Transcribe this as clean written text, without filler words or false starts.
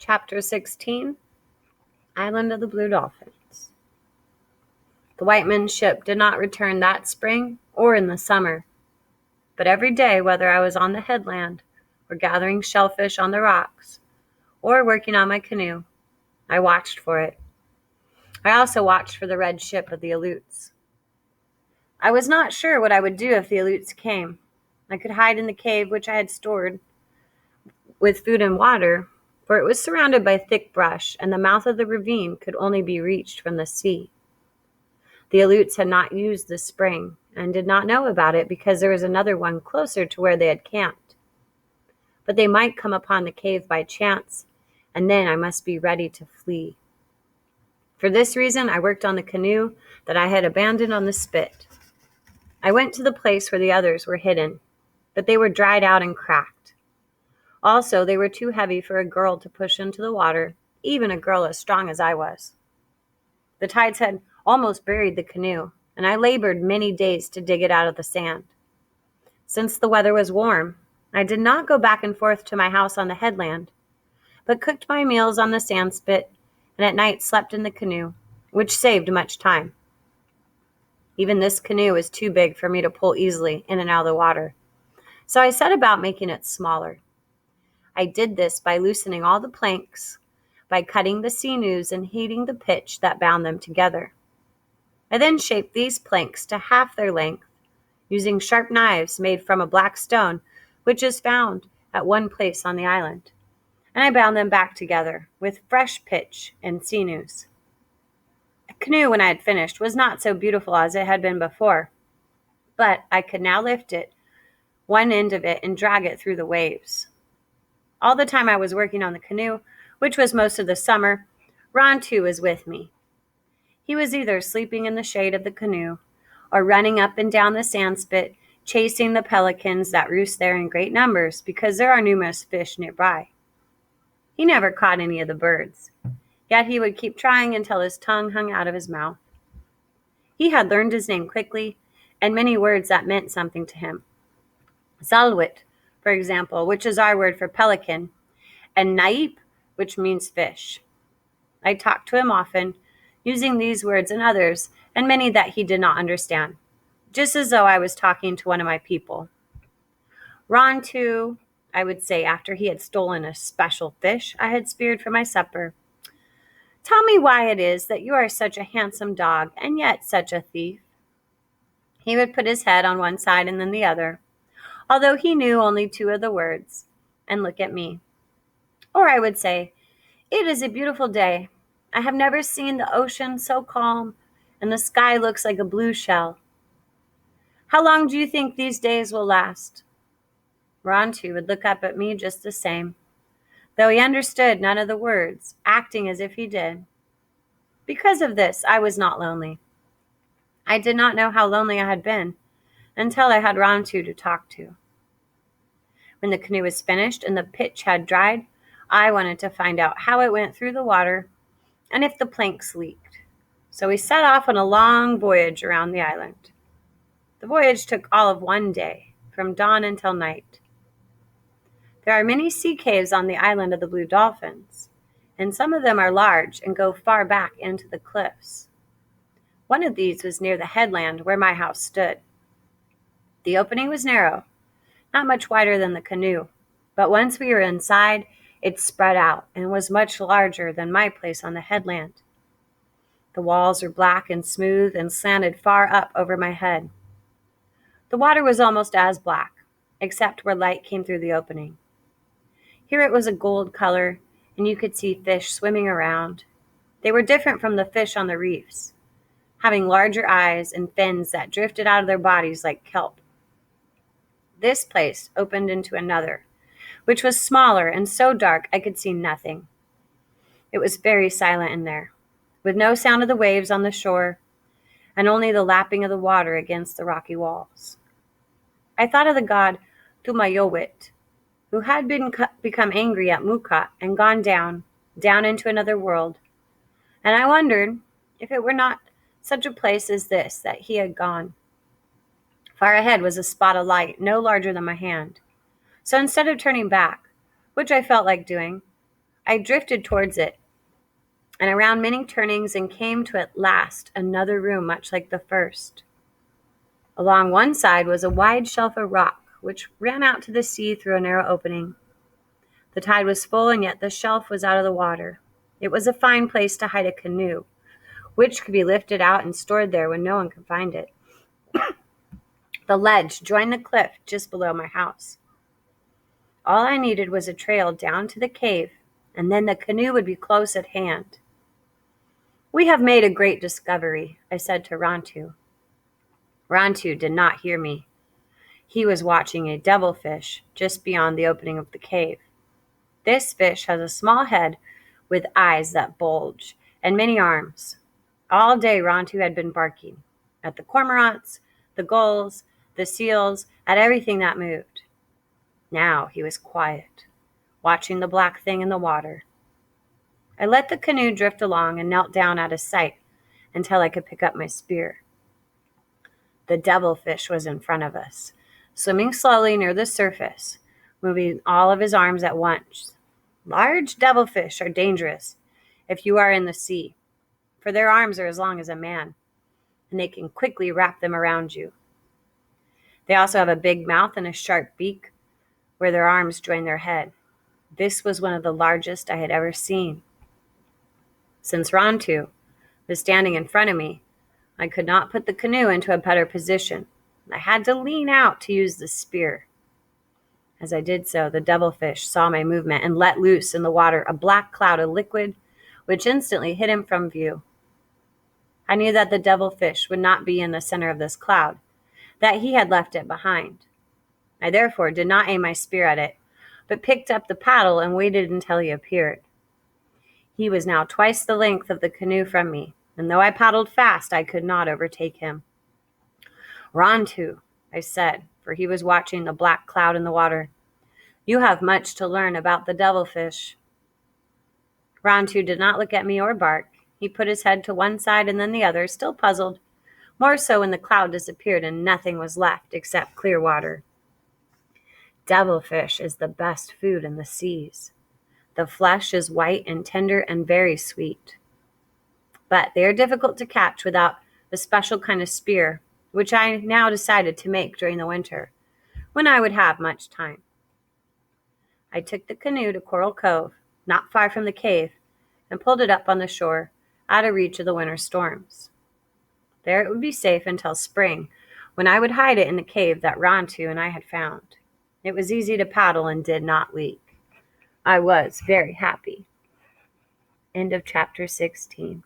Chapter 16, Island of the Blue Dolphins. The white men's ship did not return that spring or in the summer, but every day, whether I was on the headland or gathering shellfish on the rocks or working on my canoe, I watched for it. I also watched for the red ship of the Aleuts. I was not sure what I would do if the Aleuts came. I could hide in the cave which I had stored with food and water, for it was surrounded by thick brush, and the mouth of the ravine could only be reached from the sea. The Aleuts had not used the spring, and did not know about it because there was another one closer to where they had camped. But they might come upon the cave by chance, and then I must be ready to flee. For this reason, I worked on the canoe that I had abandoned on the spit. I went to the place where the others were hidden, but they were dried out and cracked. Also, they were too heavy for a girl to push into the water, even a girl as strong as I was. The tides had almost buried the canoe, and I labored many days to dig it out of the sand. Since the weather was warm, I did not go back and forth to my house on the headland, but cooked my meals on the sand spit, and at night slept in the canoe, which saved much time. Even this canoe was too big for me to pull easily in and out of the water, so I set about making it smaller. I did this by loosening all the planks, by cutting the sinews and heating the pitch that bound them together. I then shaped these planks to half their length, using sharp knives made from a black stone, which is found at one place on the island, and I bound them back together with fresh pitch and sinews. The canoe, when I had finished, was not so beautiful as it had been before, but I could now lift it, one end of it, and drag it through the waves. All the time I was working on the canoe, which was most of the summer, Ron too was with me. He was either sleeping in the shade of the canoe or running up and down the sandspit, chasing the pelicans that roost there in great numbers because there are numerous fish nearby. He never caught any of the birds, yet he would keep trying until his tongue hung out of his mouth. He had learned his name quickly and many words that meant something to him. Zalwit, for example, which is our word for pelican, and naip, which means fish. I talked to him often, using these words and others, and many that he did not understand, just as though I was talking to one of my people. Ron, too, I would say after he had stolen a special fish I had speared for my supper. Tell me why it is that you are such a handsome dog and yet such a thief. He would put his head on one side and then the other, although he knew only two of the words, and look at me. Or I would say, it is a beautiful day. I have never seen the ocean so calm, and the sky looks like a blue shell. How long do you think these days will last? Ron, too, would look up at me just the same, though he understood none of the words, acting as if he did. Because of this, I was not lonely. I did not know how lonely I had been until I had Ron, too, to talk to. When the canoe was finished and the pitch had dried, I wanted to find out how it went through the water and if the planks leaked. So we set off on a long voyage around the island. The voyage took all of one day, from dawn until night. There are many sea caves on the island of the Blue Dolphins, and some of them are large and go far back into the cliffs. One of these was near the headland where my house stood. The opening was narrow, not much wider than the canoe, but once we were inside, it spread out and was much larger than my place on the headland. The walls were black and smooth and slanted far up over my head. The water was almost as black, except where light came through the opening. Here it was a gold color, and you could see fish swimming around. They were different from the fish on the reefs, having larger eyes and fins that drifted out of their bodies like kelp. This place opened into another, which was smaller and so dark I could see nothing. It was very silent in there, with no sound of the waves on the shore, and only the lapping of the water against the rocky walls. I thought of the god Tumayowit, who had become angry at Muka and gone down into another world, and I wondered if it were not such a place as this that he had gone. Far ahead was a spot of light no larger than my hand. So instead of turning back, which I felt like doing, I drifted towards it and around many turnings and came to at last another room much like the first. Along one side was a wide shelf of rock, which ran out to the sea through a narrow opening. The tide was full, and yet the shelf was out of the water. It was a fine place to hide a canoe, which could be lifted out and stored there when no one could find it. The ledge joined the cliff just below my house. All I needed was a trail down to the cave, and then the canoe would be close at hand. "We have made a great discovery," I said to Rantu. Rantu did not hear me. He was watching a devilfish just beyond the opening of the cave. This fish has a small head with eyes that bulge and many arms. All day Rantu had been barking at the cormorants, the gulls, the seals, at everything that moved. Now he was quiet, watching the black thing in the water. I let the canoe drift along and knelt down out of sight until I could pick up my spear. The devilfish was in front of us, swimming slowly near the surface, moving all of his arms at once. Large devilfish are dangerous if you are in the sea, for their arms are as long as a man, and they can quickly wrap them around you. They also have a big mouth and a sharp beak where their arms join their head. This was one of the largest I had ever seen. Since Rantu was standing in front of me, I could not put the canoe into a better position. I had to lean out to use the spear. As I did so, the devilfish saw my movement and let loose in the water a black cloud of liquid, which instantly hid him from view. I knew that the devilfish would not be in the center of this cloud, that he had left it behind. I therefore did not aim my spear at it, but picked up the paddle and waited until he appeared. He was now twice the length of the canoe from me, and though I paddled fast, I could not overtake him. "Rantu," I said, for he was watching the black cloud in the water, "you have much to learn about the devilfish." Rantu did not look at me or bark. He put his head to one side and then the other, still puzzled, more so when the cloud disappeared and nothing was left except clear water. Devilfish is the best food in the seas. The flesh is white and tender and very sweet. But they are difficult to catch without a special kind of spear, which I now decided to make during the winter, when I would have much time. I took the canoe to Coral Cove, not far from the cave, and pulled it up on the shore, out of reach of the winter storms. There it would be safe until spring, when I would hide it in the cave that Rantu and I had found. It was easy to paddle and did not leak. I was very happy. End of chapter 16.